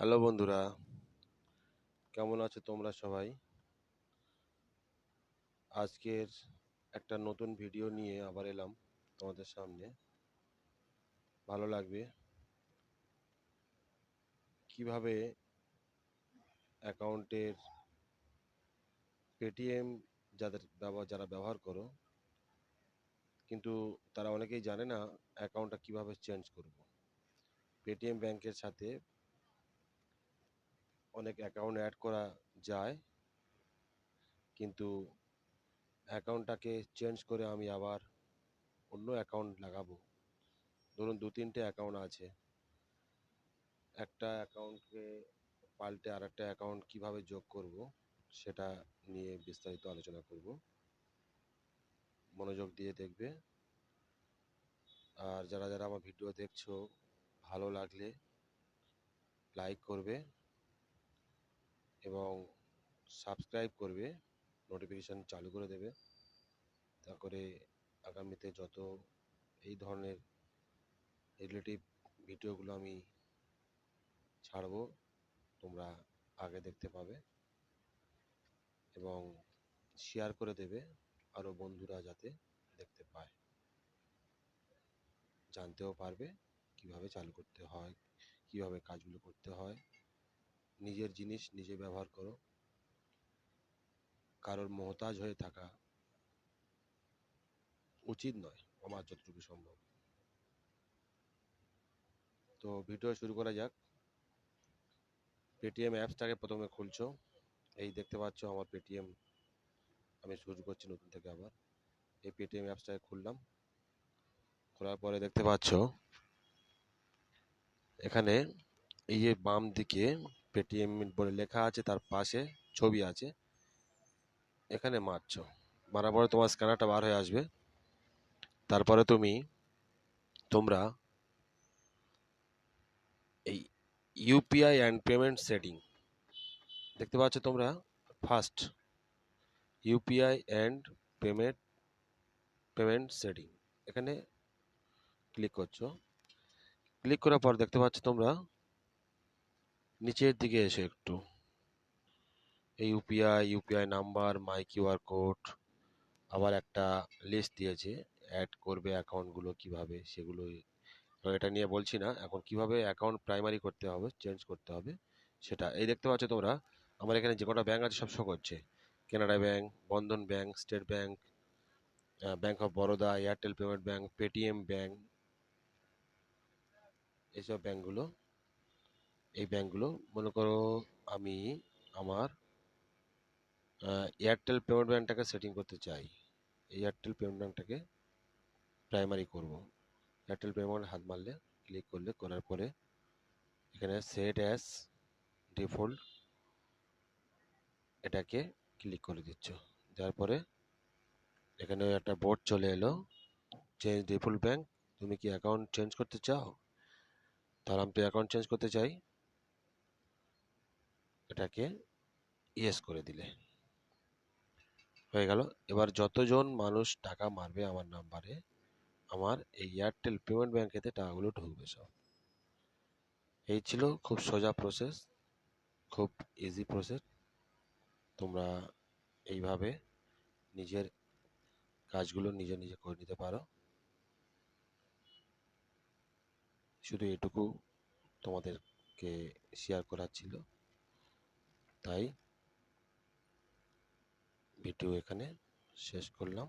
Hello বন্ধুরা, কেমন আছো তোমরা সবাই? আজকের একটা নতুন ভিডিও নিয়ে আবার এলাম তোমাদের সামনে। ভালো লাগবে কিভাবে অ্যাকাউন্টের পেটিএম যারা ব্যবহার করো, কিন্তু তারা অনেকেই জানে না অ্যাকাউন্টটা কিভাবে চেঞ্জ করব। পেটিএম ব্যাংকের সাথে অনেক অ্যাকাউন্ট অ্যাড করা যায়, কিন্তু অ্যাকাউন্টটাকে চেঞ্জ করে আমি আবার অন্য অ্যাকাউন্ট লাগাবো। ধরুন 2-3টে অ্যাকাউন্ট আছে, একটা অ্যাকাউন্টকে পাল্টে আরেকটা অ্যাকাউন্ট কিভাবে যোগ করব সেটা নিয়ে বিস্তারিত আলোচনা করব। মনোযোগ দিয়ে দেখবে। আর যারা যারা আমার ভিডিও দেখছো, ভালো লাগলে লাইক করবে এবং সাবস্ক্রাইব করবে, নোটিফিকেশান চালু করে দেবে। তা করে আগামীতে যত এই ধরনের রিলেটিভ ভিডিওগুলো আমি ছাড়বো, তোমরা আগে দেখতে পাবে এবং শেয়ার করে দেবে আরও বন্ধুরা যাতে দেখতে পায়, জানতেও পারবে কিভাবে চালু করতে হয়, কিভাবে কাজগুলো করতে হয়। নিজের জিনিস নিজে ব্যবহার করো, কারোর মোহতাজ হয়ে থাকা উচিত নয় আমার যতটুকু সম্ভব। তো ভিডিও শুরু করা যাক। পেটিএম অ্যাপসটাকে প্রথমে খুলছো। এই দেখতে পাচ্ছ আমার পেটিএম, আমি শুরু করছি নতুন থেকে আবার। এই পেটিএম অ্যাপসটাকে খুললাম। খোলার পরে দেখতে পাচ্ছ এখানে এই যে বাম দিকে পেটিএম বলে লেখা আছে, তার পাশে ছবি আছে। এখানে মারছো, মারার পরে তোমার স্ক্যানারটা বার হয়ে আসবে। তারপরে তোমরা এই ইউপিআই অ্যান্ড পেমেন্ট সেটিং দেখতে পাচ্ছ তোমরা। First UPI and payment payment setting, এখানে ক্লিক করছো। ক্লিক করার পর দেখতে পাচ্ছ তোমরা নিচের দিকে এসে একটু এই ইউপিআই নাম্বার, মাই কিউআর কোড, আবার একটা লিস্ট দিয়েছে অ্যাড করবে অ্যাকাউন্টগুলো কিভাবে, সেগুলো এটা নিয়ে বলছি না এখন। কিভাবে অ্যাকাউন্ট প্রাইমারি করতে হবে, চেঞ্জ করতে হবে সেটা এই দেখতে পাচ্ছ তোমরা। আমার এখানে যে কটা ব্যাংক আছে সব শো করছে। Canara bank, Bandhan bank, state bank, bank of Baroda, Airtel payment bank, Paytm bank, এইসব ব্যাংকগুলো। এই ব্যাংকগুলো মনে করো আমি আমার এয়ারটেল পেমেন্ট ব্যাংকটাকে সেটিং করতে চাই। এয়ারটেল পেমেন্ট ব্যাংকটাকে প্রাইমারি করব। এয়ারটেল পেমেন্ট হাত মারলে, ক্লিক করলে, করার পরে এখানে সেট অ্যাজ ডিফল্ট এটাকে ক্লিক করে দিচ্ছ। দেওয়ার পরে এখানে একটা বোর্ড চলে এলো, চেঞ্জ ডিফল্ট ব্যাংক। তুমি কি অ্যাকাউন্ট চেঞ্জ করতে চাও? তাহলে আমি তো অ্যাকাউন্ট চেঞ্জ করতে চাই, এটাকে ইয়েস করে দিলে হয়ে গেল। এবার যতজন মানুষ টাকা মারবে আমার নাম্বারে, আমার এই এয়ারটেল পেমেন্ট ব্যাংকেতে টাকাগুলো ঢুকবে সব। এই ছিল খুব সোজা প্রসেস, খুব ইজি প্রসেস। তোমরা এইভাবে নিজের কাজগুলো নিজে নিজে করে নিতে পারো। শুধু এটুকু তোমাদেরকে শেয়ার করার ছিল, তাই ভিডিও এখানে শেষ করলাম।